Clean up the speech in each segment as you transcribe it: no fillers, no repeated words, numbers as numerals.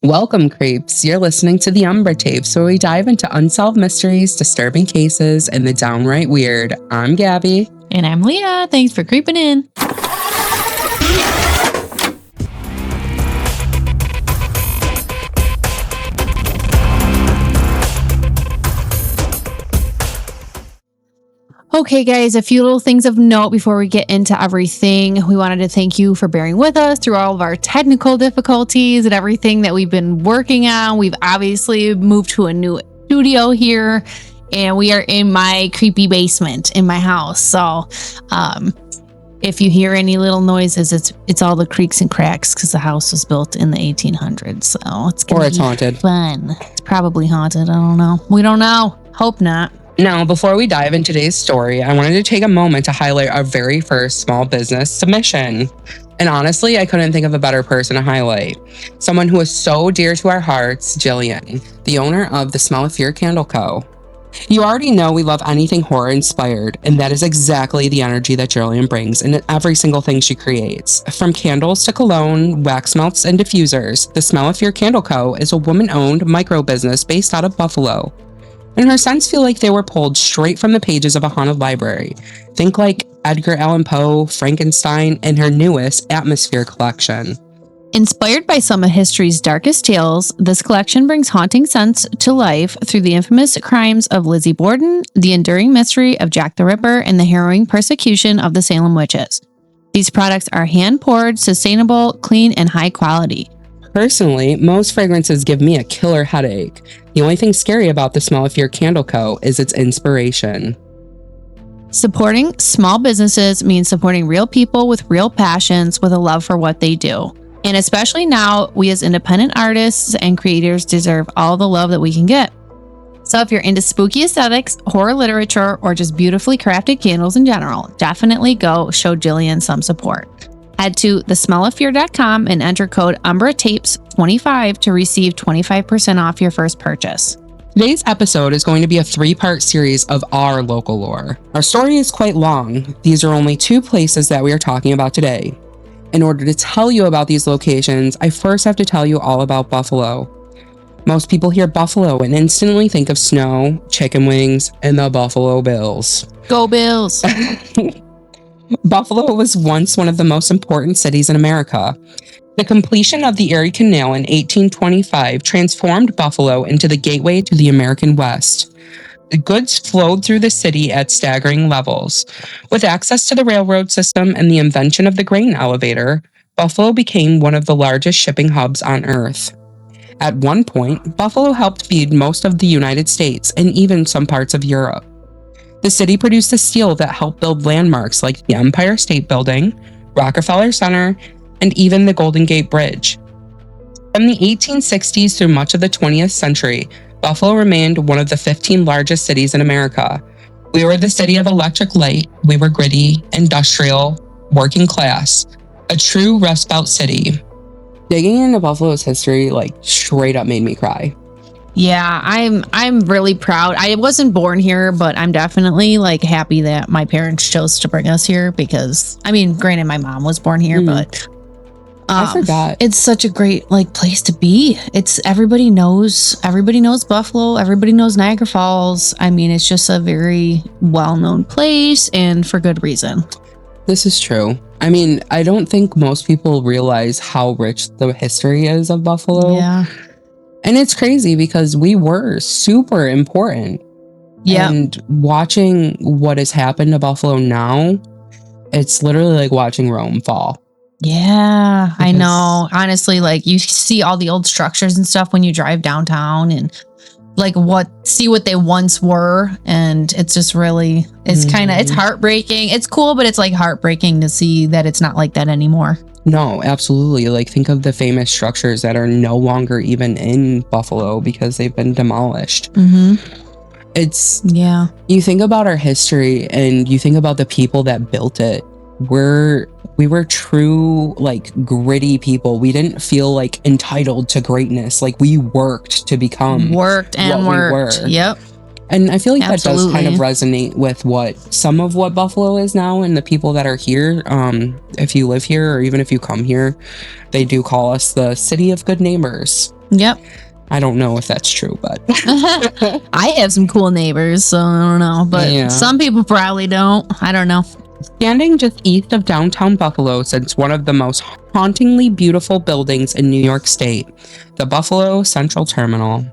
Welcome, creeps. You're listening to the Umbra Tapes, where we dive into unsolved mysteries, disturbing cases, and the downright weird. I'm Gabby. And I'm Leah. Thanks for creeping in. Okay, guys, a few little things of note before we get into everything. We wanted to thank you for bearing with us through all of our technical difficulties and everything that we've been working on. We've obviously moved to a new studio here, and we are in my creepy basement in my house. So, if you hear any little noises, it's all the creaks and cracks because the house was built in the 1800s. So it's gonna be haunted. Fun. It's probably haunted. I don't know. We don't know. Hope not. Now, before we dive into today's story, I wanted to take a moment to highlight our very first small business submission. And honestly, I couldn't think of a better person to highlight. Someone who is so dear to our hearts, Jillian, the owner of the Smell of Fear Candle Co. You already know we love anything horror inspired, and that is exactly the energy that Jillian brings in every single thing she creates. From candles to cologne, wax melts, and diffusers, the Smell of Fear Candle Co. is a woman-owned micro business based out of Buffalo. And her scents feel like they were pulled straight from the pages of a haunted library. Think like Edgar Allan Poe, Frankenstein, and her newest Atmosphere collection. Inspired by some of history's darkest tales, this collection brings haunting scents to life through the infamous crimes of Lizzie Borden, the enduring mystery of Jack the Ripper, and the harrowing persecution of the Salem witches. These products are hand-poured, sustainable, clean, and high quality. Personally, most fragrances give me a killer headache. The only thing scary about the Smell of Fear Candle Co. is its inspiration. Supporting small businesses means supporting real people with real passions with a love for what they do. And especially now, we as independent artists and creators deserve all the love that we can get. So if you're into spooky aesthetics, horror literature, or just beautifully crafted candles in general, definitely go show Jillian some support. Head to thesmelloffear.com and enter code UMBRATAPES25 to receive 25% off your first purchase. Today's episode is going to be a 3-part series of our local lore. Our story is quite long. These are only 2 places that we are talking about today. In order to tell you about these locations, I first have to tell you all about Buffalo. Most people hear Buffalo and instantly think of snow, chicken wings, and the Buffalo Bills. Go Bills! Buffalo was once one of the most important cities in America. The completion of the Erie Canal in 1825 transformed Buffalo into the gateway to the American West. The goods flowed through the city at staggering levels. With access to the railroad system and the invention of the grain elevator, Buffalo became one of the largest shipping hubs on Earth. At one point, Buffalo helped feed most of the United States and even some parts of Europe. The city produced the steel that helped build landmarks like the Empire State Building, Rockefeller Center, and even the Golden Gate Bridge. From the 1860s through much of the 20th century, Buffalo remained one of the 15 largest cities in America. We were the city of electric light. We were gritty, industrial, working class, a true Rust Belt city. Digging into Buffalo's history, straight up made me cry. Yeah, I'm really proud. I wasn't born here, but I'm definitely happy that my parents chose to bring us here because, granted, my mom was born here, but I forgot. It's such a great place to be. It's everybody knows Buffalo, everybody knows Niagara Falls. It's just a very well-known place, and for good reason. This is true. I don't think most people realize how rich the history is of Buffalo. Yeah. And it's crazy because we were super important. Yeah. And watching what has happened to Buffalo now, it's literally like watching Rome fall. Yeah, I know. Honestly, you see all the old structures and stuff when you drive downtown and see what they once were. And it's just really, it's it's heartbreaking. It's cool, but it's heartbreaking to see that it's not like that anymore. No, absolutely. Think of the famous structures that are no longer even in Buffalo because they've been demolished. You think about our history and you think about the people that built it. We were true, gritty people. We didn't feel entitled to greatness. We worked to become we were. Yep. And I feel like Absolutely. that does kind of resonate with some of what Buffalo is now, and the people that are here. If you live here or even if you come here, they do call us the city of good neighbors. Yep. I don't know if that's true, but I have some cool neighbors, so I don't know. But some people probably don't. I don't know. Standing just east of downtown Buffalo sits one of the most hauntingly beautiful buildings in New York State, the Buffalo Central Terminal.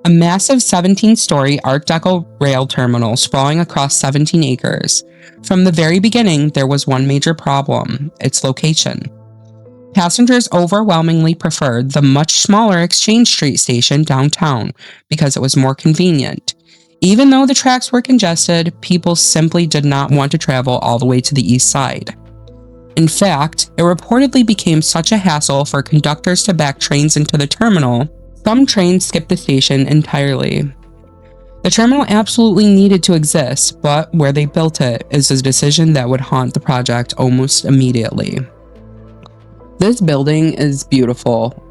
A massive 17-story Art Deco rail terminal sprawling across 17 acres. From the very beginning, there was one major problem: its location. Passengers overwhelmingly preferred the much smaller Exchange Street station downtown because it was more convenient. Even though the tracks were congested, people simply did not want to travel all the way to the east side. In fact, it reportedly became such a hassle for conductors to back trains into the terminal, some trains skipped the station entirely. The terminal absolutely needed to exist, but where they built it is a decision that would haunt the project almost immediately. This building is beautiful.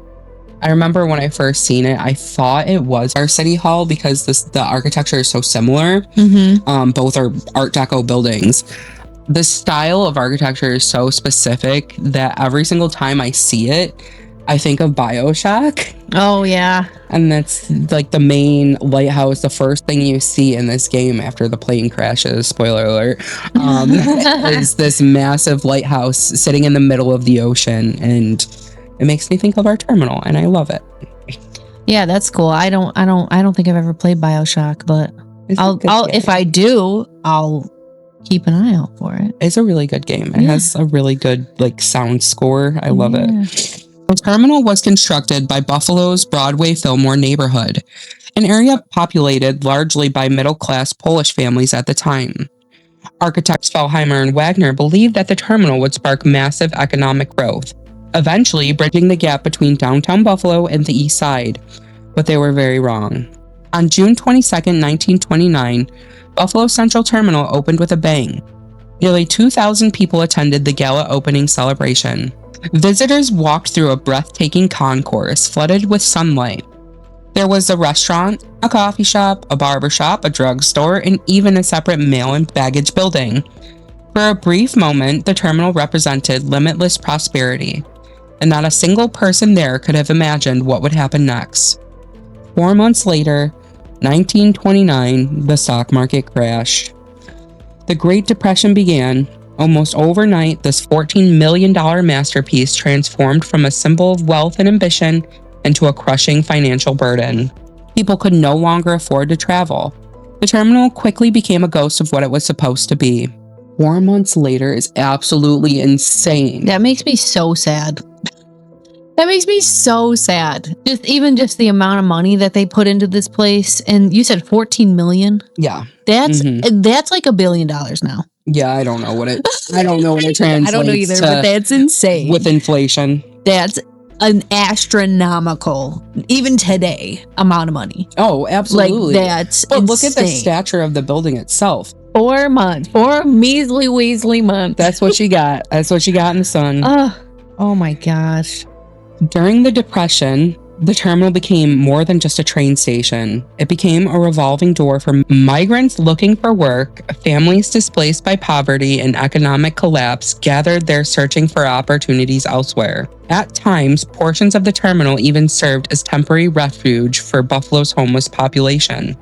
I remember when I first seen it, I thought it was our city hall because the architecture is so similar. Both are Art Deco buildings. The style of architecture is so specific that every single time I see it, I think of BioShock. Oh, yeah. And that's like the main lighthouse, the first thing you see in this game after the plane crashes, spoiler alert, is this massive lighthouse sitting in the middle of the ocean. And it makes me think of our terminal, and I love it. Yeah, that's cool. I don't think I've ever played BioShock, but I'll if I do, I'll keep an eye out for it. It's a really good game. It has a really good sound score. I love it. The terminal was constructed by Buffalo's Broadway Fillmore neighborhood, an area populated largely by middle-class Polish families at the time. Architects Fellheimer and Wagner believed that the terminal would spark massive economic growth, eventually bridging the gap between downtown Buffalo and the east side, but they were very wrong. On June 22, 1929, Buffalo Central Terminal opened with a bang. Nearly 2,000 people attended the gala opening celebration. Visitors walked through a breathtaking concourse flooded with sunlight. There was a restaurant, a coffee shop, a barber shop, a drugstore, and even a separate mail and baggage building. For a brief moment, the terminal represented limitless prosperity, and not a single person there could have imagined what would happen next. 4 months later, 1929, the stock market crashed. The Great Depression began. Almost overnight, this $14 million masterpiece transformed from a symbol of wealth and ambition into a crushing financial burden. People could no longer afford to travel. The terminal quickly became a ghost of what it was supposed to be. 4 months later is absolutely insane. That makes me so sad. That makes me so sad. Just the amount of money that they put into this place. And you said 14 million? Yeah. That's like $1 billion now. Yeah, I don't know what it translates I don't know either, but that's insane. With inflation. That's an astronomical, even today, amount of money. Oh, absolutely. That's But insane. look at the stature of the building itself. 4 months. 4 measly weasley months. That's what she got. That's what she got in the sun. Oh my gosh. During the Depression, the terminal became more than just a train station. It became a revolving door for migrants looking for work, families displaced by poverty and economic collapse gathered there searching for opportunities elsewhere. At times, portions of the terminal even served as temporary refuge for Buffalo's homeless population.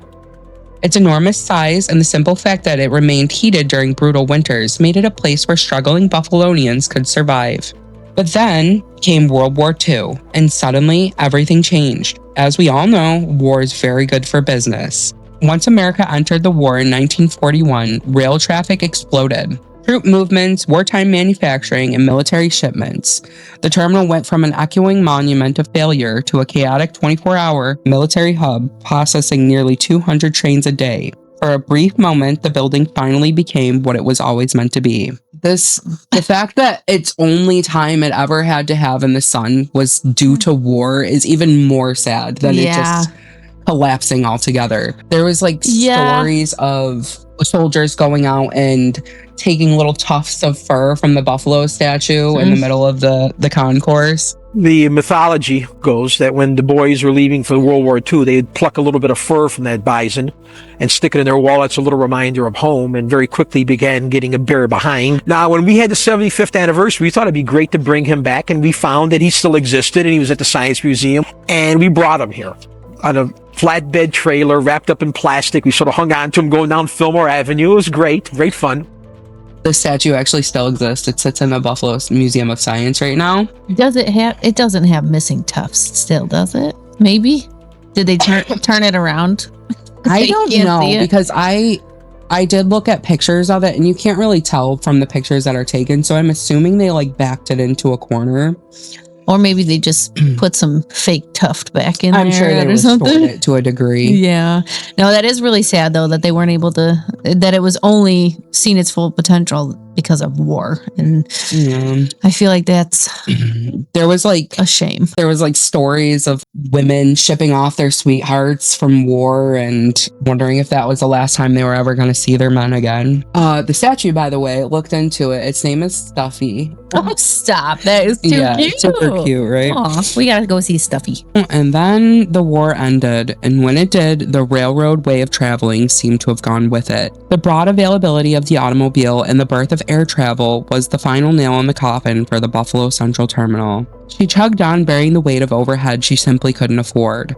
Its enormous size and the simple fact that it remained heated during brutal winters made it a place where struggling Buffalonians could survive. But then came World War II, and suddenly everything changed. As we all know, war is very good for business. Once America entered the war in 1941, rail traffic exploded. Troop movements, wartime manufacturing, and military shipments. The terminal went from an echoing monument of failure to a chaotic 24-hour military hub processing nearly 200 trains a day. For a brief moment, the building finally became what it was always meant to be. The fact that its only time it ever had to have in the sun was due to war is even more sad than it just collapsing altogether. There was stories of soldiers going out and taking little tufts of fur from the buffalo statue in the middle of the concourse. The mythology goes that when the boys were leaving for World War II, they'd pluck a little bit of fur from that bison and stick it in their wallets, a little reminder of home, and very quickly began getting a bear behind. Now, when we had the 75th anniversary, we thought it'd be great to bring him back, and we found that he still existed, and he was at the Science Museum, and we brought him here on a flatbed trailer wrapped up in plastic. We sort of hung on to him going down Fillmore Avenue. It was great fun. The statue actually still exists. It sits in the Buffalo Museum of Science right now. It doesn't have missing tufts still, does it? Maybe? Did they turn it around? I don't know, because I did look at pictures of it, and you can't really tell from the pictures that are taken, so I'm assuming they like backed it into a corner. Or maybe they just put some fake tuft back in there. I'm sure they restored it to a degree. Yeah. No, that is really sad, though, that they weren't able to, that it was only seen its full potential because of war. And I feel like that's there was like a shame. There was like stories of women shipping off their sweethearts from war and wondering if that was the last time they were ever going to see their men again. The statue, by the way, looked into it. Its name is Stuffy. Oh, stop. That is too cute. Super cute, right? Aw, we got to go see Stuffy. And then the war ended, and when it did, the railroad way of traveling seemed to have gone with it. The broad availability of the automobile and the birth of air travel was the final nail in the coffin for the Buffalo Central Terminal. She chugged on, bearing the weight of overhead she simply couldn't afford.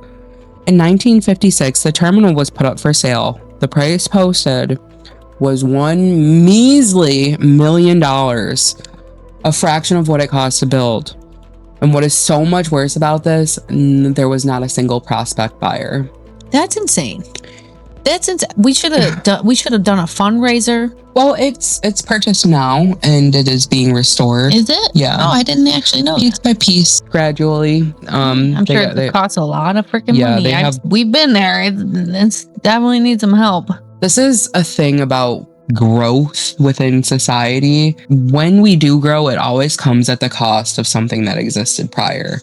In 1956, the terminal was put up for sale. The price posted was $1 measly million, a fraction of what it cost to build. And what is so much worse about this, there was not a single prospect buyer. That's insane. We should have done a fundraiser. Well, it's purchased now, and it is being restored. Is it? Yeah. Oh, I didn't actually know. Piece by piece, gradually. I'm sure it costs a lot of freaking money. We've been there. It definitely needs some help. This is a thing about growth within society. When we do grow, it always comes at the cost of something that existed prior.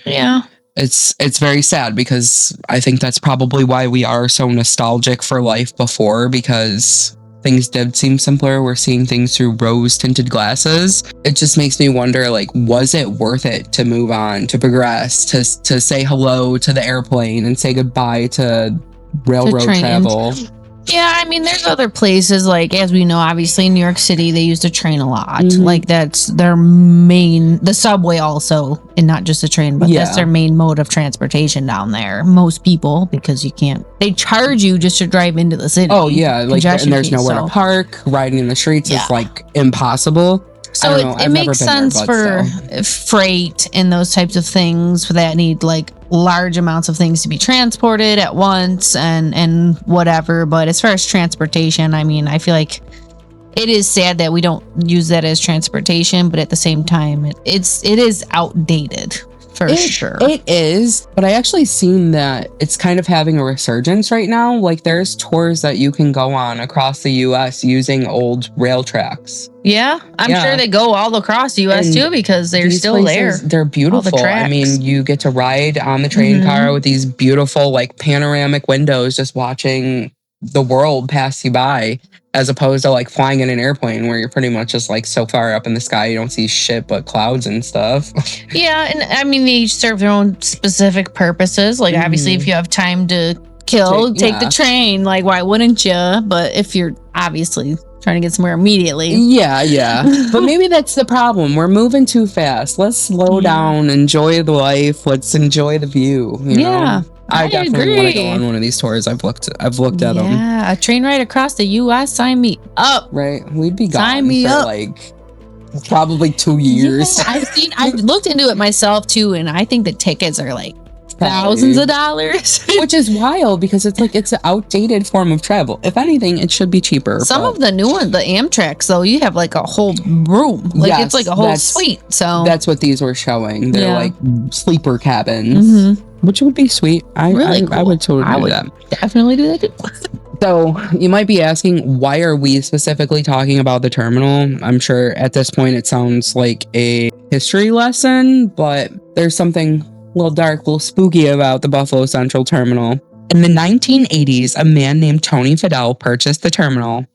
Yeah. It's very sad, because I think that's probably why we are so nostalgic for life before, because things did seem simpler. We're seeing things through rose-tinted glasses. It just makes me wonder, like, was it worth it to move on, to progress, to say hello to the airplane and say goodbye to railroad travel? Yeah, I mean, there's other places, like, as we know, obviously in New York City, they use the train a lot. Mm-hmm. Like, that's their main, the subway also, and not just the train, but that's their main mode of transportation down there. Most people, because they charge you just to drive into the city. Oh, yeah, like, and there's nowhere to park. Riding in the streets is, like, impossible. So it makes sense for freight and those types of things that need like large amounts of things to be transported at once and whatever. But as far as transportation, I mean, I feel like it is sad that we don't use that as transportation, but at the same time, it is outdated. For sure. It is, but I actually seen that it's kind of having a resurgence right now. Like, there's tours that you can go on across the U.S. using old rail tracks. Yeah, I'm sure they go all across the U.S. too, because they're still there. They're beautiful. I mean, you get to ride on the train car with these beautiful, like, panoramic windows, just watching the world pass you by, as opposed to like flying in an airplane where you're pretty much just like so far up in the sky you don't see shit but clouds and stuff. Yeah, and I mean, they each serve their own specific purposes. Like, obviously, if you have time to kill, take the train. Like, why wouldn't you? But if you're obviously trying to get somewhere immediately. Yeah. But maybe that's the problem. We're moving too fast. Let's slow down, enjoy the life. Let's enjoy the view. You know? I definitely want to go on one of these tours. I've looked at them. Yeah, a train ride across the U.S. Sign me up. Right, we'd be gone for like probably 2 years. Yeah, I've looked into it myself too, and I think the tickets are like thousands of dollars, which is wild because it's like it's an outdated form of travel. If anything, it should be cheaper. Some of the new ones, the Amtrak, though, you have like a whole room, like it's like a whole suite. So that's what these were showing. They're like sleeper cabins, which would be sweet. I would totally do that. Definitely do that too. So you might be asking, why are we specifically talking about the terminal? I'm sure at this point it sounds like a history lesson, but there's something a little dark, a little spooky about the Buffalo Central Terminal. In the 1980s, a man named Tony Fidel purchased the terminal.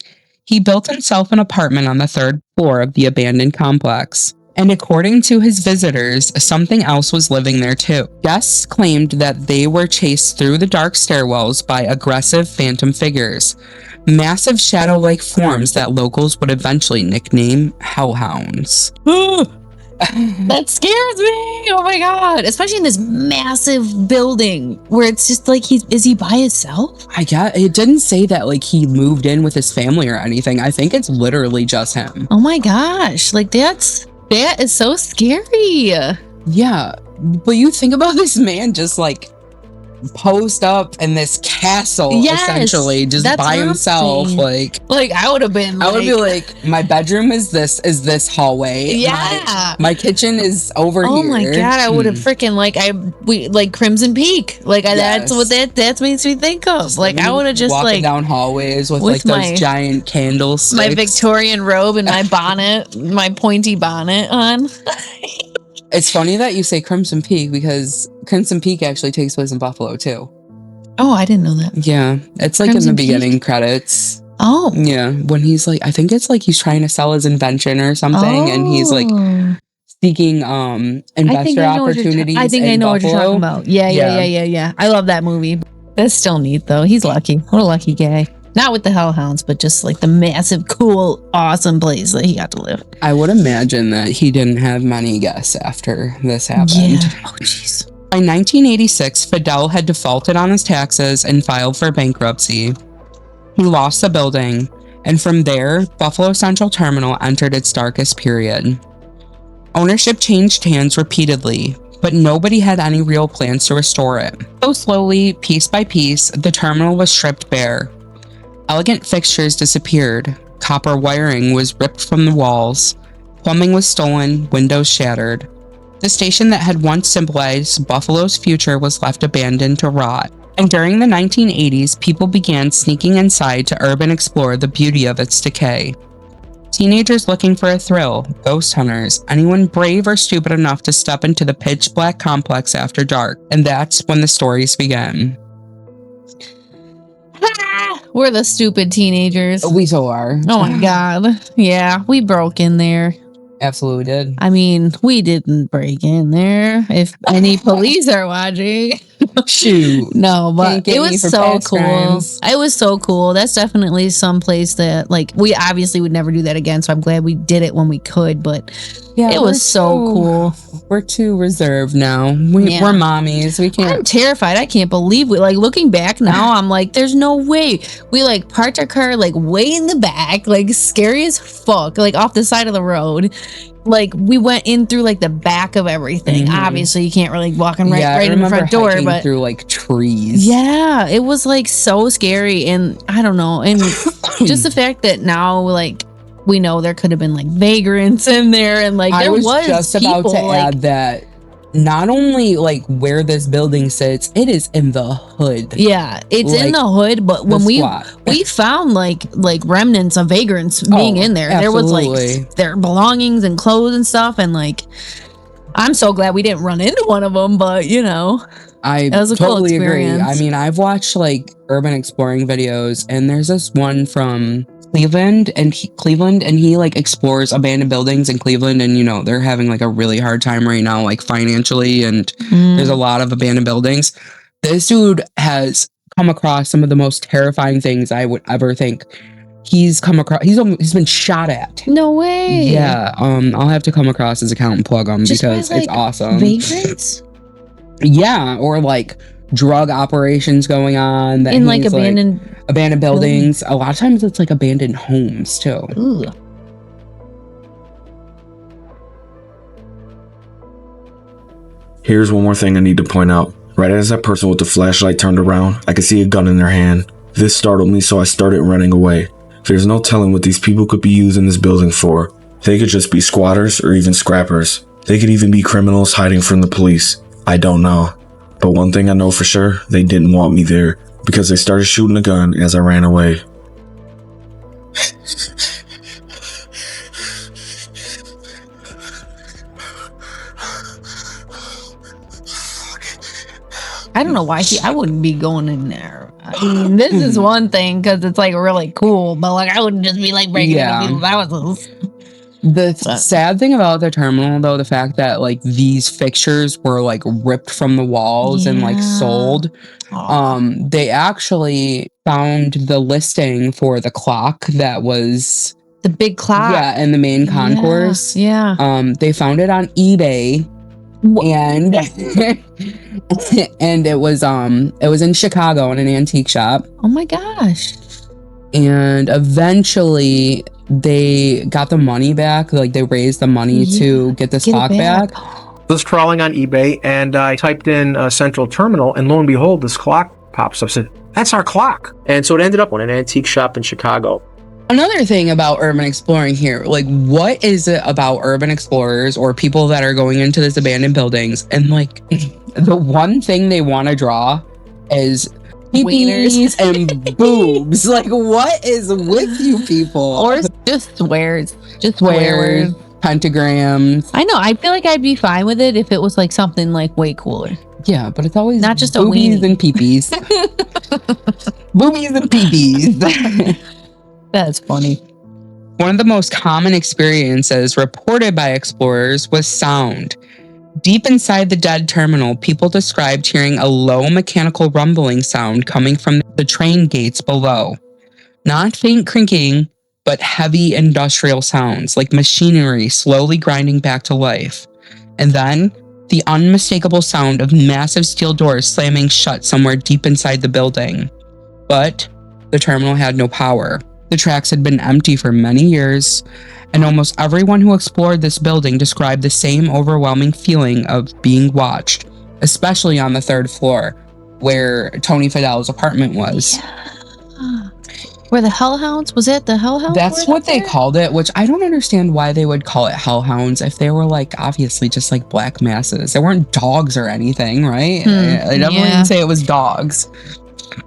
He built himself an apartment on the third floor of the abandoned complex, And according to his visitors, something else was living there too. Guests claimed that they were chased through the dark stairwells by aggressive phantom figures, massive shadow-like forms that locals would eventually nickname hellhounds. That scares me. Oh my god! Especially in this massive building where it's just like is he by himself? I guess it didn't say that like he moved in with his family or anything. I think it's literally just him. Oh my gosh! Like that is so scary. Yeah, but you think about this man just like posed up in this castle, essentially, just by himself. Like I would have been. I would be like, my bedroom is this hallway. Yeah, my kitchen is over here. Oh my god, I would have freaking like Crimson Peak. Like that's what that makes me think of. Just like I would have just walking down hallways with like those giant candles, my Victorian robe and my bonnet, my pointy bonnet on. It's funny that you say Crimson Peak because Crimson Peak actually takes place in Buffalo too. Oh, I didn't know that. Yeah, it's like Crimson in the beginning credits. Oh. Yeah, when he's like, I think it's like he's trying to sell his invention or something, and he's like seeking investor opportunities. I think I know what you're talking about. Yeah. I love that movie. That's still neat though. He's lucky. What a lucky guy. Not with the hellhounds, but just like the massive, cool, awesome place that he got to live. I would imagine that he didn't have many guests after this happened. Yeah. Oh, jeez. By 1986, Fidel had defaulted on his taxes and filed for bankruptcy. He lost the building, and from there, Buffalo Central Terminal entered its darkest period. Ownership changed hands repeatedly, but nobody had any real plans to restore it. So slowly, piece by piece, the terminal was stripped bare. Elegant fixtures disappeared, copper wiring was ripped from the walls, plumbing was stolen, windows shattered. The station that had once symbolized Buffalo's future was left abandoned to rot. And during the 1980s, people began sneaking inside to urban explore the beauty of its decay. Teenagers looking for a thrill, ghost hunters, anyone brave or stupid enough to step into the pitch black complex after dark. And that's when the stories began. We're the stupid teenagers. We so are. Oh my god. Yeah, we broke in there. Absolutely did. I mean, we didn't break in there. If any police are watching. Shoot. No, but it was so cool. Crimes. It was so cool. That's definitely some place that like we obviously would never do that again. So I'm glad we did it when we could, but yeah, it was so cool. We're too reserved now. We're mommies. We can't. I'm terrified. I can't believe we like looking back now. I'm like, there's no way. We like parked our car like way in the back, like scary as fuck, like off the side of the road. Like we went in through like the back of everything. Mm-hmm. Obviously, you can't really walk in right in the front door, but through like trees. Yeah, it was like so scary, and I don't know, and just the fact that now like we know there could have been like vagrants in there, and like there was just about to add that. Not only like where this building sits, it is in the hood. Yeah, it's like, in the hood, but when we found like remnants of vagrants being in there. Absolutely. There was like their belongings and clothes and stuff, and like I'm so glad we didn't run into one of them, but you know, I totally agree. I mean, I've watched like urban exploring videos, and there's this one from Cleveland, and he like explores abandoned buildings in Cleveland, and you know they're having like a really hard time right now, like financially, and there's a lot of abandoned buildings. This dude has come across some of the most terrifying things I would ever think. He's been shot at. No way. Yeah. I'll have to come across his account and plug him because it's awesome. Vagrants? Yeah, or like drug operations going on that in like abandoned buildings. A lot of times it's like abandoned homes too. Ooh. Here's one more thing I need to point out. Right as that person with the flashlight turned around, I could see a gun in their hand. This startled me, so I started running away. There's no telling what these people could be using this building for. They could just be squatters or even scrappers. They could even be criminals hiding from the police. I don't know. But one thing I know for sure, they didn't want me there because they started shooting a gun as I ran away. I don't know why I wouldn't be going in there. I mean, this is one thing because it's like really cool, but like I wouldn't just be like breaking into people's houses. The sad thing about the terminal, though, the fact that like these fixtures were like ripped from the walls and like sold. They actually found the listing for the clock that was the big clock. Yeah, in the main concourse. Yeah. They found it on eBay. And and it was in Chicago in an antique shop. Oh my gosh. And eventually they got the money back. Like they raised the money to get this clock back. I was crawling on eBay and I typed in Central Terminal, and lo and behold, this clock pops up. I said, that's our clock. And so it ended up in an antique shop in Chicago. Another thing about urban exploring here, like what is it about urban explorers or people that are going into this abandoned buildings and like the one thing they want to draw is wieners and boobs. Like what is with you people? Or just swears. Just swears. Pentagrams. I know. I feel like I'd be fine with it if it was like something like way cooler. Yeah, but it's always not just boobies and peepees. Boobies and peepees. That's funny. One of the most common experiences reported by explorers was sound. Deep inside the dead terminal, people described hearing a low mechanical rumbling sound coming from the train gates below. Not faint creaking, but heavy industrial sounds like machinery slowly grinding back to life. And then, the unmistakable sound of massive steel doors slamming shut somewhere deep inside the building. But the terminal had no power. The tracks had been empty for many years, and almost everyone who explored this building described the same overwhelming feeling of being watched, especially on the 3rd floor, where Tony Fidel's apartment was. Yeah. Where the hellhounds? Was it the hellhounds? That's what they called it, which I don't understand why they would call it hellhounds if they were like obviously just like black masses. They weren't dogs or anything, right? They definitely didn't say it was dogs.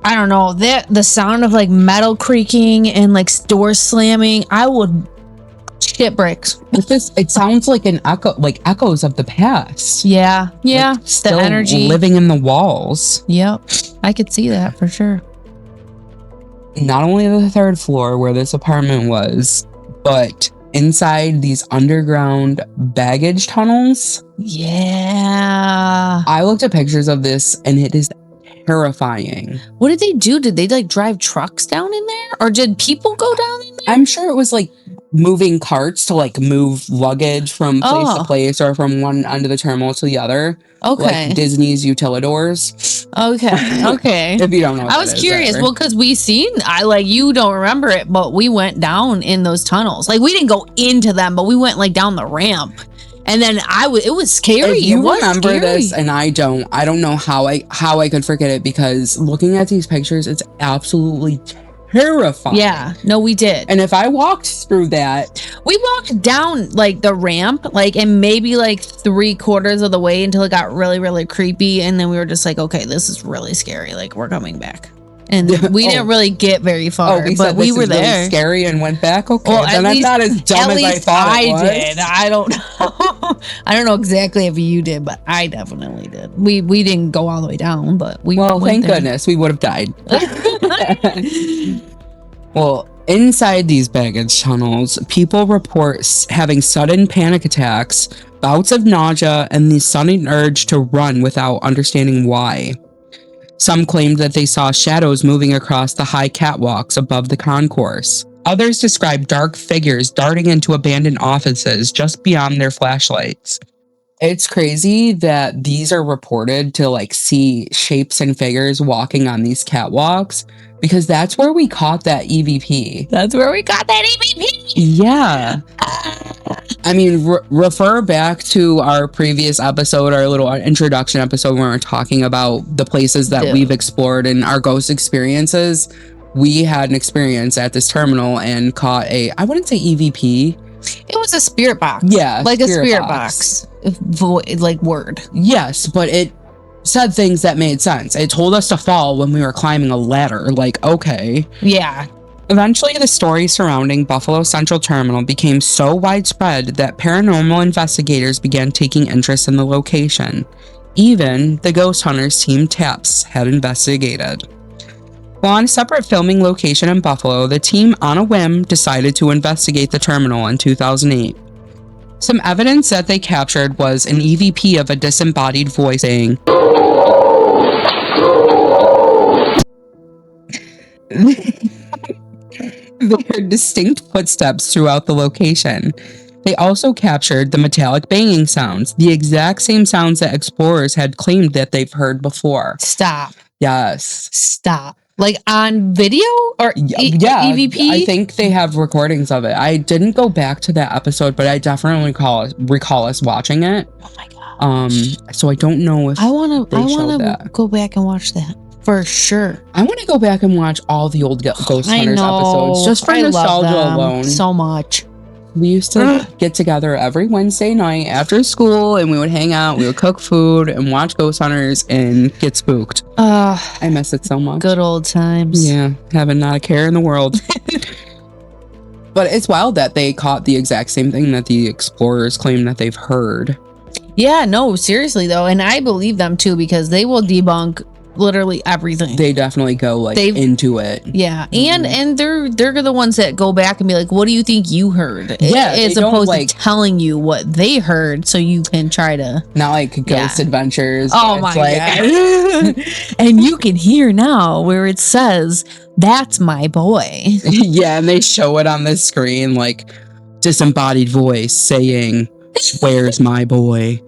I don't know. The sound of like metal creaking and like doors slamming, I would shit bricks. It sounds like an echo, like echoes of the past. Yeah. Yeah. Like still the energy living in the walls. Yep. I could see that for sure. Not only the 3rd floor where this apartment was, but inside these underground baggage tunnels. Yeah. I looked at pictures of this and it is terrifying. What did they do? Did they like drive trucks down in there? Or did people go down in there? I'm sure it was like moving carts to like move luggage from place to place or from one end of the terminal to the other. Okay. Like Disney's utilidors. Okay. Okay. If you don't know. I was curious. Well, because you don't remember it, but we went down in those tunnels. Like we didn't go into them, but we went like down the ramp. And then it was scary. If you remember this and I don't know how I could forget it, because looking at these pictures, it's absolutely terrifying. Yeah, no, we did. And if I walked through that, we walked down like the ramp, like, and maybe like 3/4 of the way until it got really, really creepy. And then we were just like, okay, this is really scary. Like we're coming back. And we didn't really get very far, but we were there. Really scary and went back. Okay, well, then I'm not as dumb as I thought I was. Did. I don't know. I don't know exactly if you did, but I definitely did. We didn't go all the way down, but we. Well, thank goodness we would have died. Well, inside these baggage tunnels, people report having sudden panic attacks, bouts of nausea, and the sudden urge to run without understanding why. Some claimed that they saw shadows moving across the high catwalks above the concourse. Others described dark figures darting into abandoned offices just beyond their flashlights. It's crazy that these are reported to like see shapes and figures walking on these catwalks, because that's where we caught that EVP. That's where we got that EVP. Yeah. I mean, refer back to our previous episode, our little introduction episode, where we're talking about the places that we've explored and our ghost experiences. We had an experience at this terminal and caught I wouldn't say EVP. It was a spirit box. Yeah. Like a spirit box. Like word. Yes, but it said things that made sense. It told us to fall when we were climbing a ladder. Like, okay. Yeah. Eventually, the story surrounding Buffalo Central Terminal became so widespread that paranormal investigators began taking interest in the location. Even the ghost hunters team TAPS had investigated. While on a separate filming location in Buffalo, the team, on a whim, decided to investigate the terminal in 2008. Some evidence that they captured was an EVP of a disembodied voice saying, they heard distinct footsteps throughout the location. They also captured the metallic banging sounds, the exact same sounds that explorers had claimed that they've heard before. Stop. Yes. Stop. Like on video or yeah, EVP? I think they have recordings of it. I didn't go back to that episode, but I definitely recall us watching it. Oh my god. So I don't know if I want to that. go back and watch that for sure. I want to go back and watch all the old Ghost Hunters episodes just for nostalgia alone. So much. We used to get together every Wednesday night after school, and we would hang out, we would cook food and watch Ghost Hunters and get spooked. I miss it so much. Good old times. Yeah, having not a care in the world. But it's wild that they caught the exact same thing that the explorers claim that they've heard. Yeah, no, seriously though, and I believe them too because they will debunk literally everything. They definitely go into it. Yeah, and they're the ones that go back and be like, "What do you think you heard?" Yeah, as opposed to telling you what they heard, so you can try to not like Ghost Adventures. Oh my god! And you can hear now where it says, "That's my boy." Yeah, and they show it on the screen like disembodied voice saying, "Where's my boy?"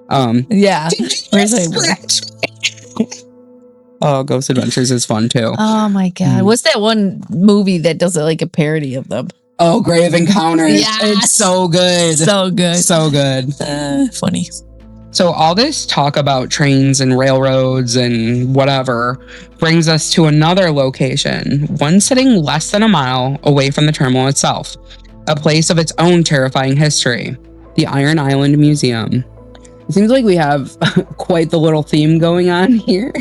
Yeah, where's my boy? Oh, Ghost Adventures is fun too. Oh my god. What's that one movie that does it like a parody of them? Oh, Grave Encounters. Yes. It's so good. So good. So good. Funny. So all this talk about trains and railroads and whatever brings us to another location, one sitting less than a mile away from the terminal itself, a place of its own terrifying history, the Iron Island Museum. It seems like we have quite the little theme going on here.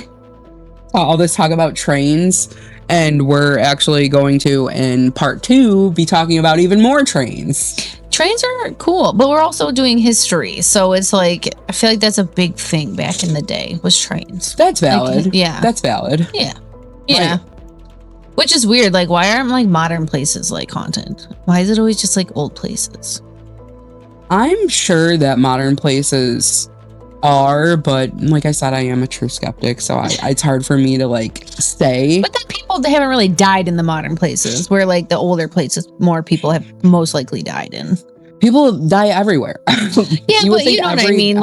All this talk about trains, and we're actually going to, in part 2, be talking about even more trains. Trains are cool, but we're also doing history, so it's like I feel like that's a big thing back in the day was trains. That's valid. Like, yeah, that's valid. Yeah. Right. Which is weird. Like, why aren't like modern places like haunted? Why is it always just like old places? I'm sure that modern places are, but like I said, I am a true skeptic, so it's hard for me to like say. But then people, they haven't really died in the modern places, where like the older places more people have most likely died in. People die everywhere. Yeah, but you know what I mean.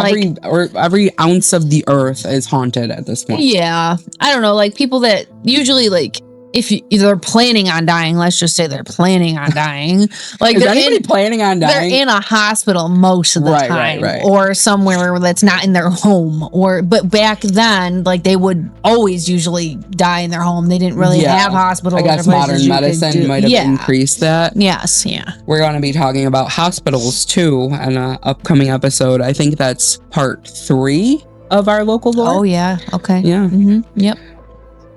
Every ounce of the earth is haunted at this point. Yeah, I don't know. Like people that usually like. If they're planning on dying, let's just say they're planning on dying. Like, is anybody planning on dying? They're in a hospital most of the time, right. Or somewhere that's not in their home. But back then, like they would always usually die in their home. They didn't really have hospitals. I guess modern medicine might have increased that. Yes, yeah. We're going to be talking about hospitals too in an upcoming episode. I think that's part 3 of our local lore. Oh yeah. Okay. Yeah. Mm-hmm. Yep.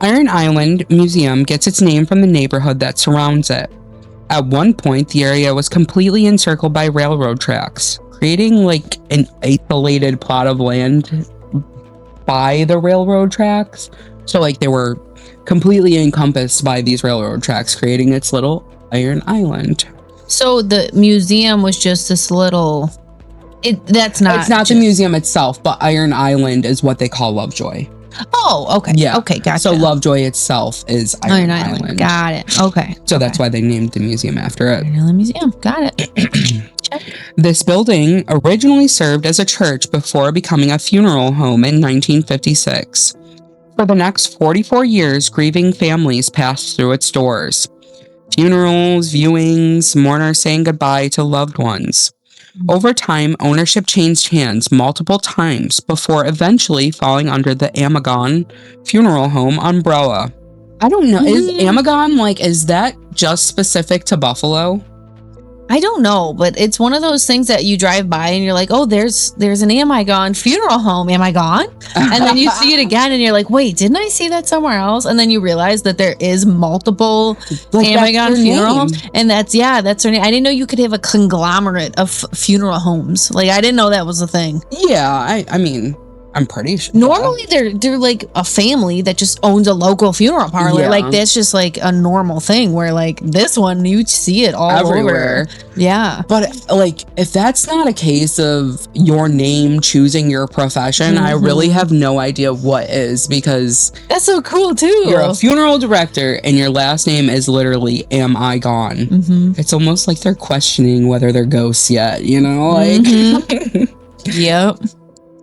Iron Island Museum gets its name from the neighborhood that surrounds it. At one point, the area was completely encircled by railroad tracks, creating like an isolated plot of land by the railroad tracks. So like they were completely encompassed by these railroad tracks, creating its little Iron Island. So the museum was just this little... It's not the museum itself, but Iron Island is what they call Lovejoy. Oh, okay. Yeah. Okay, gotcha. So Lovejoy itself is Iron Island. Got it. Okay. So that's why they named the museum after it. Iron Island Museum. Got it. Check. This building originally served as a church before becoming a funeral home in 1956. For the next 44 years, grieving families passed through its doors. Funerals, viewings, mourners saying goodbye to loved ones. Over time, ownership changed hands multiple times before eventually falling under the Amagon Funeral Home umbrella. I don't know. Is Amagon, is that just specific to Buffalo? I don't know, but it's one of those things that you drive by and you're like, oh, there's an Amagon funeral home. Am I gone? And then you see it again and you're like, wait, didn't I see that somewhere else? And then you realize that there is multiple Amagon funeral homes. And that's their name. I didn't know you could have a conglomerate of funeral homes. Like, I didn't know that was a thing. Yeah, I mean, I'm pretty sure. Normally they're like a family that just owns a local funeral parlor. Yeah. Like that's just like a normal thing where like this one you see it all everywhere. over. Yeah. But like if that's not a case of your name choosing your profession, I really have no idea what is, because that's so cool too. You're a funeral director and your last name is literally Am I Gone. It's almost like they're questioning whether they're ghosts yet, you know? Like Yep.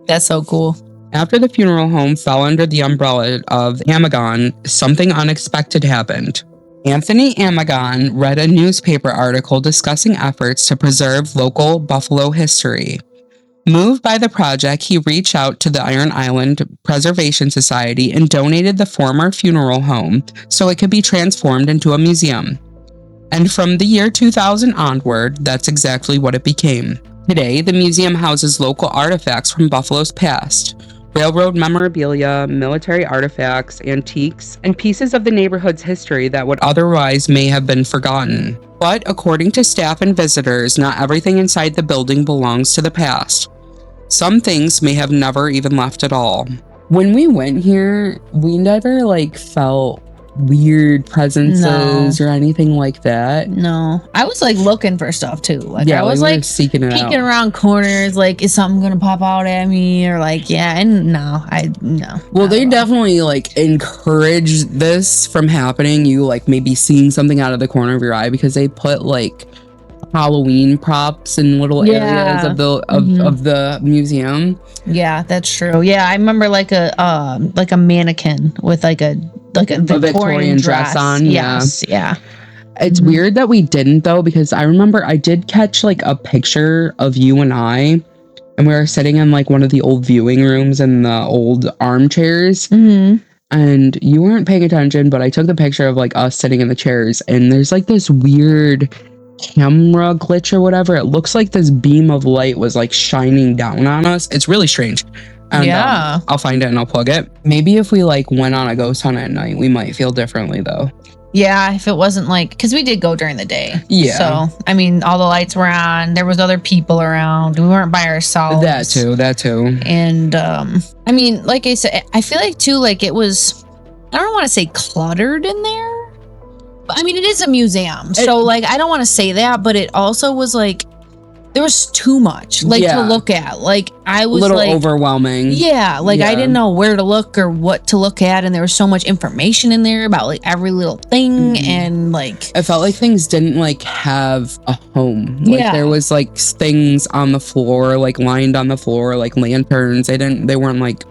That's so cool. After the funeral home fell under the umbrella of Amagon, something unexpected happened. Anthony Amagon read a newspaper article discussing efforts to preserve local Buffalo history. Moved by the project, he reached out to the Iron Island Preservation Society and donated the former funeral home so it could be transformed into a museum. And from the year 2000 onward, that's exactly what it became. Today, the museum houses local artifacts from Buffalo's past. Railroad memorabilia, military artifacts, antiques, and pieces of the neighborhood's history that would otherwise may have been forgotten. But according to staff and visitors, not everything inside the building belongs to the past. Some things may have never even left at all. When we went here, we never felt weird presences or anything like that. No, I was looking for stuff too. I was we were seeking it peeking out. around corners. Is something gonna pop out at me? Or no. Well, they definitely encourage this from happening. You maybe seeing something out of the corner of your eye, because they put Halloween props in little areas of the museum. Yeah, that's true. Yeah, I remember a mannequin with a Victorian dress on. Yes, yeah. It's weird that we didn't though, because I remember I did catch a picture of you and I, and we were sitting in one of the old viewing rooms in the old armchairs. And you weren't paying attention, but I took the picture of us sitting in the chairs, and there's this weird camera glitch or whatever. It looks like this beam of light was shining down on us. It's really strange. And, I'll find it and I'll plug it. Maybe if we went on a ghost hunt at night, we might feel differently though. Yeah, if it wasn't because we did go during the day. Yeah. So, I mean, all the lights were on. There was other people around. We weren't by ourselves. That too. And, I mean, like I said, I feel too, it was, I don't want to say cluttered in there. But, I mean, it is a museum. So, I don't want to say that, but it also was there was too much to look at. I was a little overwhelming. Yeah, I didn't know where to look or what to look at, and there was so much information in there about every little thing, and I felt like things didn't have a home. There was things on the floor, lined on the floor, lanterns. They weren't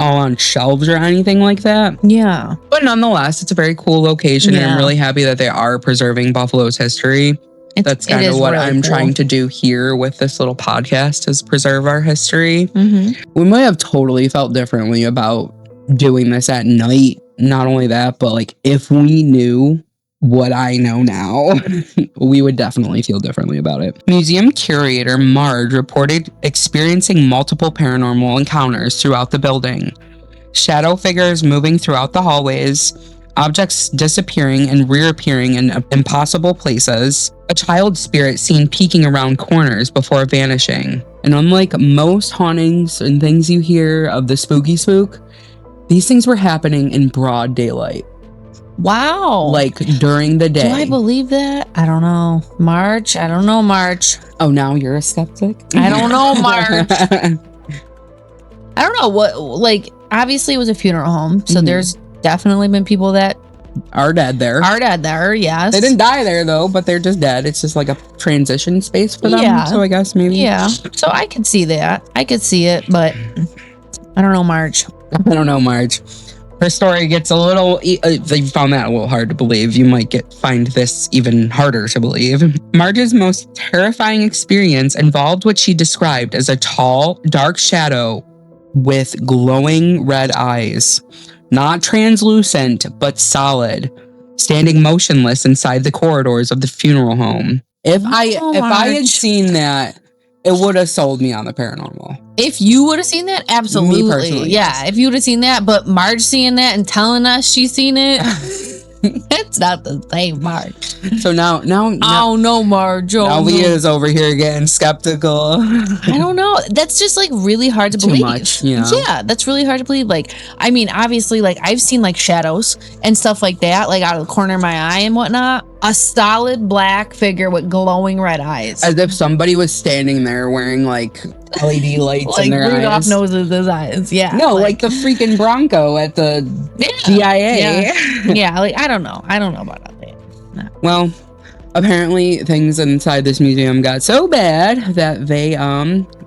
all on shelves or anything like that. Yeah. But nonetheless, it's a very cool location, and I'm really happy that they are preserving Buffalo's history. That's kind of what I'm trying to do here with this little podcast, is preserve our history. We might have totally felt differently about doing this at night. Not only that, but if we knew what I know now, we would definitely feel differently about it. Museum curator Marge reported experiencing multiple paranormal encounters throughout the building. Shadow figures moving throughout the hallways, objects disappearing and reappearing in impossible places, a child spirit seen peeking around corners before vanishing. And unlike most hauntings and things you hear of the spooky spook, these things were happening in broad daylight. Wow. During the day. Do I believe that? I don't know. March? I don't know, March. Oh, now you're a skeptic? I don't know, March. I don't know what, obviously it was a funeral home, so there's definitely been people that are dead there. Yes. They didn't die there though, but they're just dead. It's just a transition space for them. Yeah. So I guess maybe. Yeah. So I could see that. I could see it, but I don't know, Marge. Her story gets a little. They found that a little hard to believe. You might find this even harder to believe. Marge's most terrifying experience involved what she described as a tall, dark shadow with glowing red eyes. Not translucent, but solid, standing motionless inside the corridors of the funeral home. If I had seen that, it would have sold me on the paranormal. If you would have seen that, absolutely. Me personally, yeah, yes. if you would have seen that, but Marge seeing that and telling us she's seen it, It's not the same, Marge. So now, Oh no, Marge. Oh, now no. Leah's over here getting skeptical. I don't know. That's just like really hard to Too believe. much, yeah. Yeah, that's really hard to believe. Like, I mean, obviously, like I've seen like shadows and stuff like that, like out of the corner of my eye and whatnot. A solid black figure with glowing red eyes. As if somebody was standing there wearing like LED lights like in their Rudolph eyes. noses his eyes. Yeah. No, like the freaking Bronco at the DIA. Yeah, like I don't know about all that. No. Well, apparently things inside this museum got so bad that they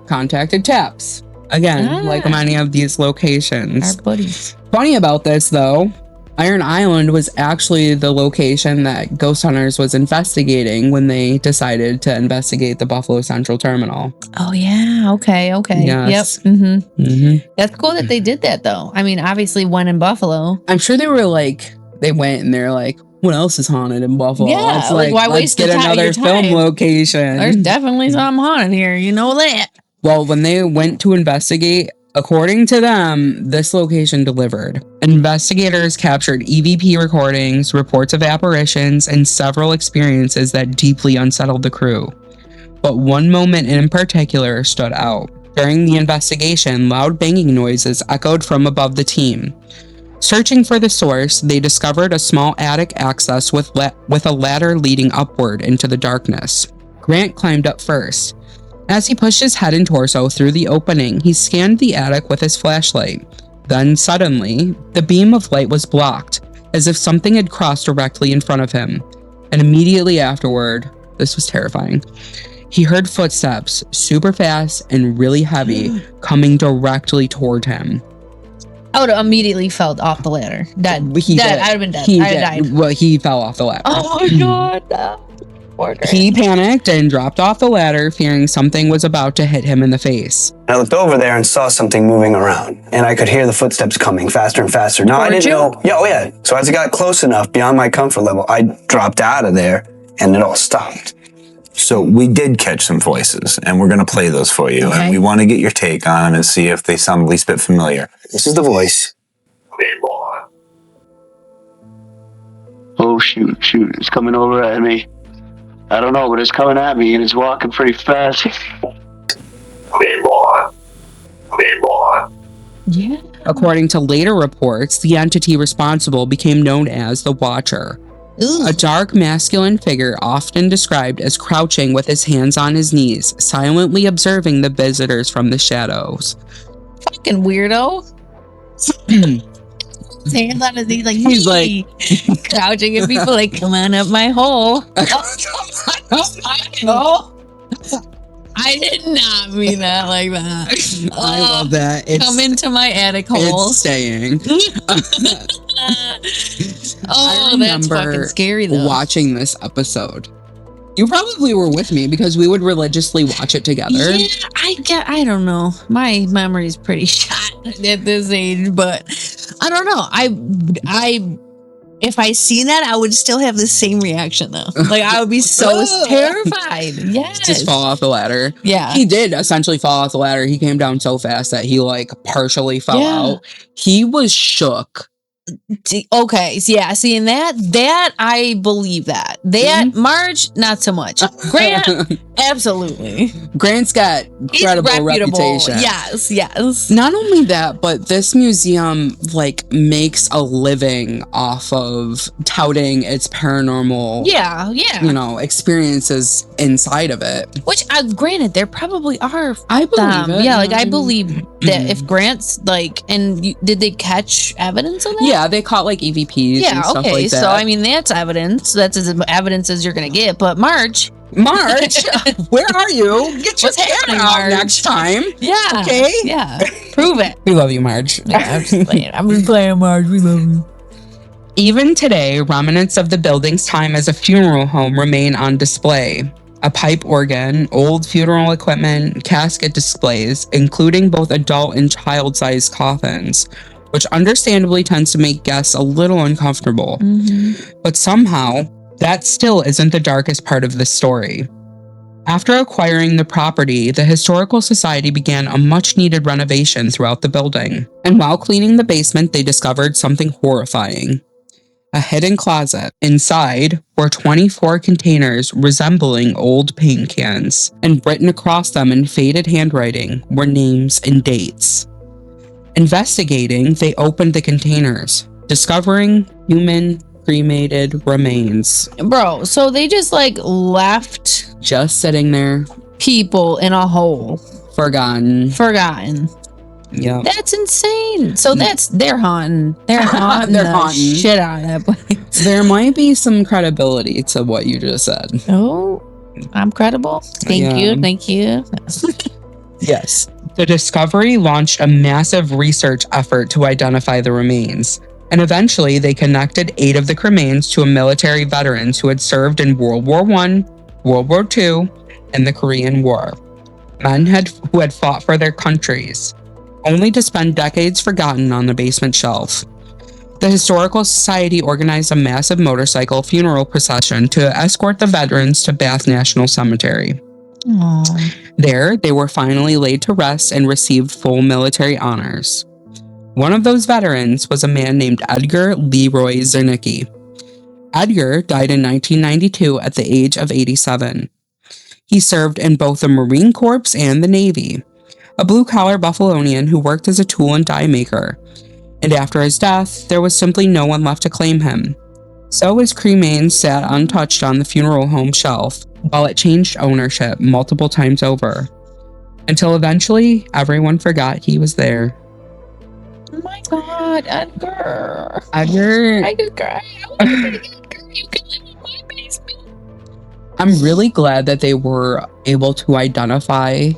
contacted TAPS. Again, like many of these locations. Our buddies. Funny about this though, Iron Island was actually the location that Ghost Hunters was investigating when they decided to investigate the Buffalo Central Terminal. Oh yeah, okay. Yes. Yep. Mm-hmm. That's cool that they did that though. I mean, obviously one in Buffalo. I'm sure they went and they're like, what else is haunted in Buffalo? Yeah, It's like, why let's waste get the time- another your film time? location. There's definitely something haunted here, you know that. Well, when they went to investigate, according to them, this location delivered. Investigators captured EVP recordings, reports of apparitions, and several experiences that deeply unsettled the crew. But one moment in particular stood out. During the investigation, loud banging noises echoed from above the team. Searching for the source, they discovered a small attic access with a ladder leading upward into the darkness. Grant climbed up first. As he pushed his head and torso through the opening, he scanned the attic with his flashlight. Then, suddenly, the beam of light was blocked, as if something had crossed directly in front of him. And immediately afterward, this was terrifying, he heard footsteps, super fast and really heavy, coming directly toward him. I would have immediately fell off the ladder. Dead. I'd have been dead. I'd have died. Well, he fell off the ladder. Oh my god. No. Poor Grant. He panicked and dropped off the ladder, fearing something was about to hit him in the face. I looked over there and saw something moving around, and I could hear the footsteps coming faster and faster. Now, I didn't know. Yeah, oh yeah. So as I got close enough beyond my comfort level, I dropped out of there, and it all stopped. So we did catch some voices, and we're going to play those for you. Okay. And we want to get your take on them and see if they sound the least bit familiar. This is the voice. Oh, shoot, it's coming over at me. I don't know, but it's coming at me and it's walking pretty fast. Yeah. According to later reports, the entity responsible became known as the Watcher. Ooh. A dark masculine figure often described as crouching with his hands on his knees, silently observing the visitors from the shadows. Fucking weirdo. Hands on his knees like He's "Hey." Crouching at people like, come on up my hole. Oh, I did not mean that like that. I love that. Come into my attic hole. It's staying. Oh, that's fucking scary though. Watching this episode. You probably were with me because we would religiously watch it together. Yeah, I don't know. My memory is pretty shot at this age, but I don't know. I if I seen that, I would still have the same reaction though. Like I would be so terrified. Yes. Just fall off the ladder. Yeah. He did essentially fall off the ladder. He came down so fast that he like partially fell out. He was shook. Okay, yeah, seeing that I believe that. Marge, not so much. Grant, absolutely. Grant's got incredible reputation. Yes. Not only that, but this museum like makes a living off of touting its paranormal experiences inside of it. Which granted, there probably are. I believe it. Yeah, like I believe that if Grant's like, did they catch evidence of that? Yeah, they caught like EVPs and stuff like that. So I mean that's evidence. That's as evidence as you're gonna get. But Marge, where are you? Get your camera out next time. Yeah. Okay. Yeah. Prove it. We love you, Marge. Yeah, I'm just playing, Marge. We love you. Even today, remnants of the building's time as a funeral home remain on display. A pipe organ, old funeral equipment, casket displays, including both adult and child-sized coffins, which understandably tends to make guests a little uncomfortable. Mm-hmm. But somehow, that still isn't the darkest part of this story. After acquiring the property, the Historical Society began a much-needed renovation throughout the building. And while cleaning the basement, they discovered something horrifying. a hidden closet. Inside were 24 containers resembling old paint cans, and written across them in faded handwriting were names and dates. Investigating, they opened the containers, discovering human cremated remains. Bro, so they just like left Just sitting there, people in a hole. forgotten. Yeah. That's insane. So they're haunting. They're haunting They're the haunting. shit out of that place. There might be some credibility to what you just said. Oh, I'm credible. Thank you. Yes. The discovery launched a massive research effort to identify the remains, and eventually they connected 8 of the remains to military veterans who had served in World War I, World War II, and the Korean War. Men who had fought for their countries, only to spend decades forgotten on the basement shelf. The Historical Society organized a massive motorcycle funeral procession to escort the veterans to Bath National Cemetery. Aww. There, they were finally laid to rest and received full military honors. One of those veterans was a man named Edgar Leroy Zernicki. Edgar died in 1992 at the age of 87. He served in both the Marine Corps and the Navy, a blue-collar Buffalonian who worked as a tool and die maker. And after his death, there was simply no one left to claim him. So his cremains sat untouched on the funeral home shelf, while it changed ownership multiple times over, until eventually everyone forgot he was there. Oh my God, Edgar. Edgar, I could cry. You can live in my basement. I'm really glad that they were able to identify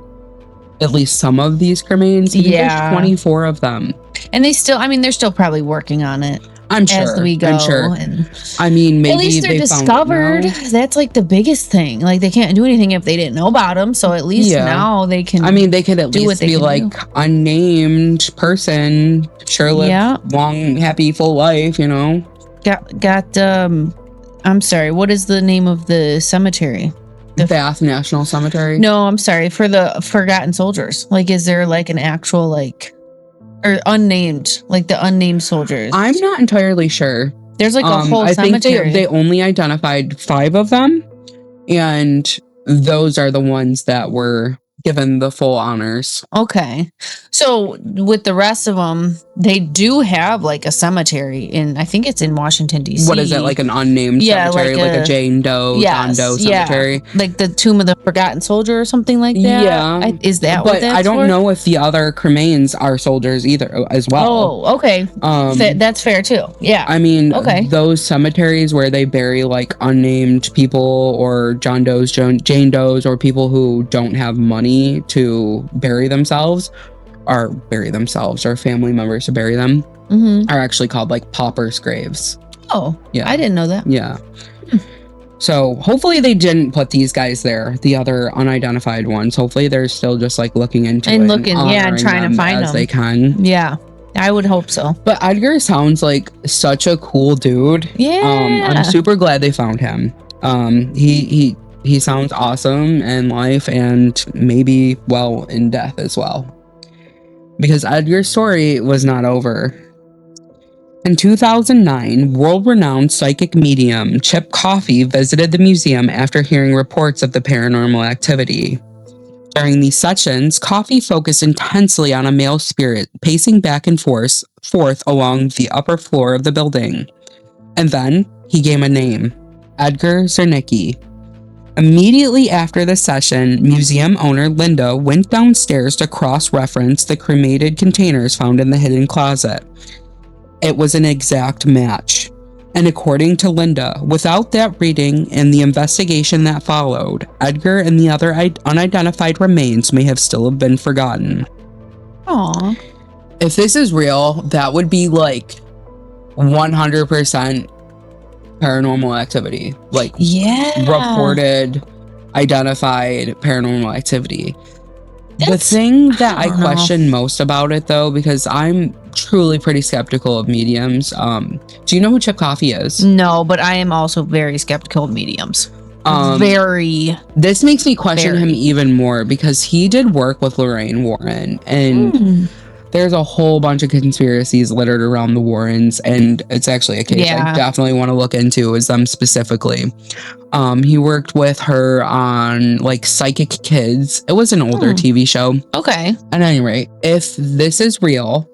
at least some of these cremains. Yeah. There's 24 of them. And they're still probably working on it. I'm sure. As we go. I'm sure. And I mean, maybe at least they're they discovered. That's like the biggest thing. Like they can't do anything if they didn't know about them. So at least now they can. I mean, they could at do least what they be can like do. unnamed person, sure live long, happy, full life. You know. Got. I'm sorry. What is the name of the cemetery? The Bath National Cemetery. No, I'm sorry, for the forgotten soldiers. Like, is there like an actual or unnamed, like the unnamed soldiers? I'm not entirely sure. There's like a whole I think cemetery. they only identified 5 of them, and those are the ones that were given the full honors. Okay. So with the rest of them, they do have like a cemetery I think it's in Washington, D.C. What is it, like an unnamed cemetery, like a Jane Doe, John Doe cemetery? Yeah. Like the Tomb of the Forgotten Soldier or something like that? Yeah. Is that but what that's I don't for? know if the other cremains are soldiers either as well. Oh, okay. That's fair too. Yeah. I mean, okay. Those cemeteries where they bury like unnamed people or John Does, Jane Does, or people who don't have money to bury themselves or family members to bury them are actually called like paupers' graves. Oh, yeah. I didn't know that. Yeah. So hopefully they didn't put these guys there, the other unidentified ones. Hopefully they're still just like looking into it and trying to find as them they can. Yeah, I would hope so. But Edgar sounds like such a cool dude. Yeah. I'm super glad they found him. He sounds awesome in life and maybe, well, in death as well. Because Edgar's story was not over. In 2009, world-renowned psychic medium Chip Coffey visited the museum after hearing reports of the paranormal activity. During these sessions, Coffey focused intensely on a male spirit pacing back and forth along the upper floor of the building. And then he gave a name, Edgar Zernicki. Immediately after the session, museum owner Linda went downstairs to cross-reference the cremated containers found in the hidden closet. It was an exact match. And according to Linda, without that reading and the investigation that followed, Edgar and the other unidentified remains may have still been forgotten. Aww. If this is real, that would be like 100% paranormal activity. Like, reported, identified paranormal activity. The thing that I question most about it, though, because I'm truly pretty skeptical of mediums. Do you know who Chip Coffey is? No, but I am also very skeptical of mediums. This makes me question him even more because he did work with Lorraine Warren, and there's a whole bunch of conspiracies littered around the Warrens, and it's actually a case I definitely want to look into, is them specifically. He worked with her on like Psychic Kids. It was an older TV show. Okay. At any rate, if this is real,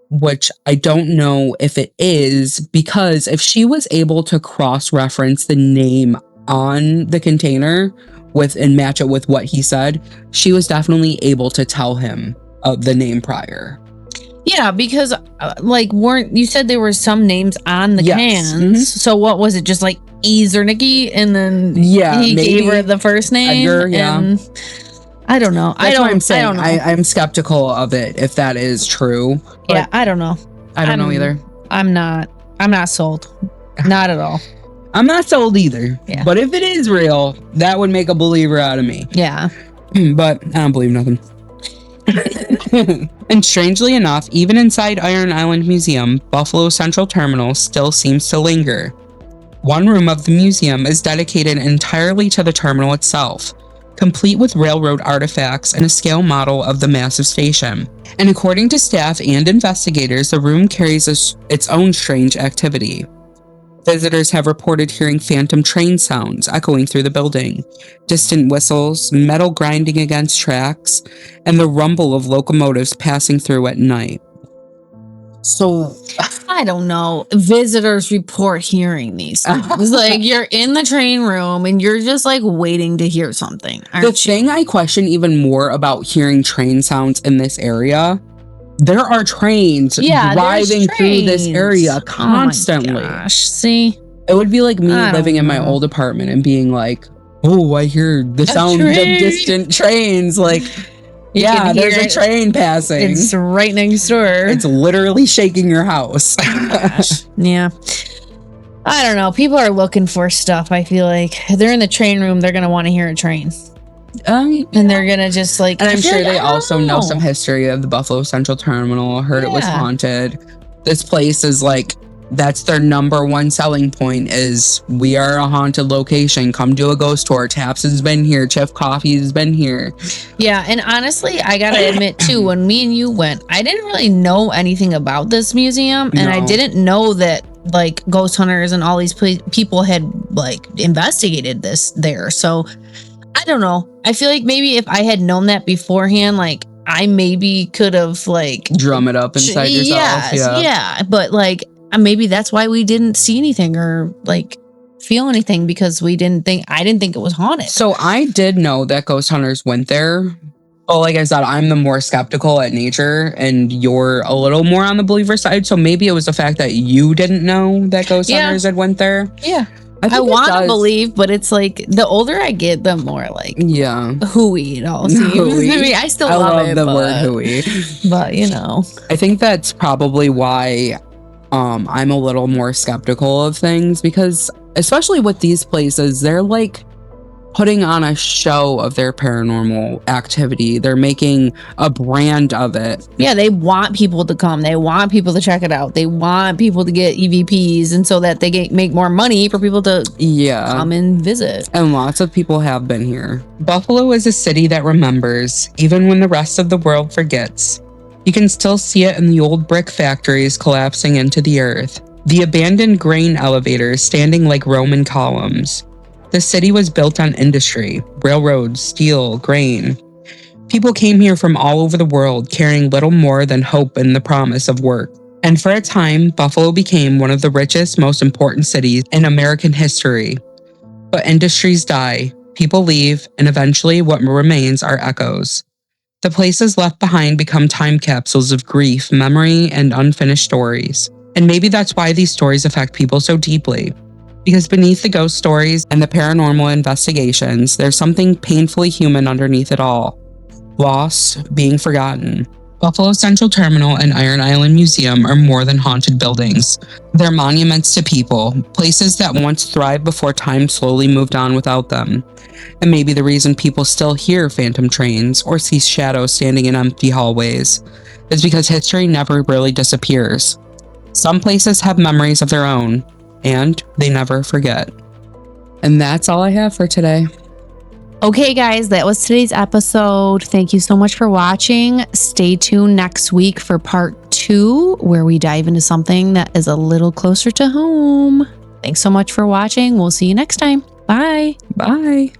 which I don't know if it is, because if she was able to cross-reference the name on the container and match it with what he said, she was definitely able to tell him of the name prior. Yeah, because you said there were some names on the cans. So what was it? Just like Ease or Nikki, and then he gave her the first name. Edgar, and I don't know. That's what I'm saying. I don't know. I'm skeptical of it if that is true. Yeah, I don't know. I don't know either. I'm not sold. Not at all. I'm not sold either. Yeah. But if it is real, that would make a believer out of me. Yeah. But I don't believe nothing. And strangely enough, even inside Iron Island Museum, Buffalo Central Terminal still seems to linger. One room of the museum is dedicated entirely to the terminal itself, complete with railroad artifacts and a scale model of the massive station. And according to staff and investigators, the room carries its own strange activity. Visitors have reported hearing phantom train sounds echoing through the building, distant whistles, metal grinding against tracks, and the rumble of locomotives passing through at night. So, I don't know. Visitors report hearing these things. Like, you're in the train room and you're just like waiting to hear something. The thing I question even more about hearing train sounds in this area, there are trains driving through this area constantly. Oh my gosh. See? It would be like me living in my old apartment and being like, oh, I hear the sound of distant trains. Like, there's a train passing. It's right next door. It's literally shaking your house. Yeah. I don't know. People are looking for stuff, I feel like. If they're in the train room, they're going to want to hear a train. And they're gonna just like, and I'm sure they also know some history of the Buffalo Central Terminal. Heard it was haunted. This place is like, that's their number one selling point, is we are a haunted location. Come do a ghost tour. Taps has been here. Chef Coffee has been here. Yeah, and honestly, I gotta admit too, when me and you went, I didn't really know anything about this museum, and I didn't know that like ghost hunters and all these people had like investigated this there. So I don't know. I feel like maybe if I had known that beforehand, like I maybe could have like drum it up inside yourself. Yeah. But like maybe that's why we didn't see anything or like feel anything, because I didn't think it was haunted. So I did know that ghost hunters went there. But like I said, I'm the more skeptical at nature and you're a little more on the believer side. So maybe it was the fact that you didn't know that ghost hunters had went there. Yeah. I want to believe, but it's like the older I get, the more like hooey it all seems. I mean, I still love the word hooey, but you know, I think that's probably why I'm a little more skeptical of things, because especially with these places, they're like putting on a show of their paranormal activity. They're making a brand of it. Yeah, they want people to come. They want people to check it out. They want people to get EVPs, and so that they make more money for people to come and visit. And lots of people have been here. Buffalo is a city that remembers, even when the rest of the world forgets. You can still see it in the old brick factories collapsing into the earth, the abandoned grain elevators standing like Roman columns. The city was built on industry, railroads, steel, grain. People came here from all over the world carrying little more than hope and the promise of work. And for a time, Buffalo became one of the richest, most important cities in American history. But industries die, people leave, and eventually what remains are echoes. The places left behind become time capsules of grief, memory, and unfinished stories. And maybe that's why these stories affect people so deeply. Because beneath the ghost stories and the paranormal investigations, there's something painfully human underneath it all. Loss, being forgotten. Buffalo Central Terminal and Iron Island Museum are more than haunted buildings. They're monuments to people, places that once thrived before time slowly moved on without them. And maybe the reason people still hear phantom trains or see shadows standing in empty hallways is because history never really disappears. Some places have memories of their own, and they never forget. And that's all I have for today. Okay, guys, that was today's episode. Thank you so much for watching. Stay tuned next week for part 2, where we dive into something that is a little closer to home. Thanks so much for watching. We'll see you next time. Bye. Bye.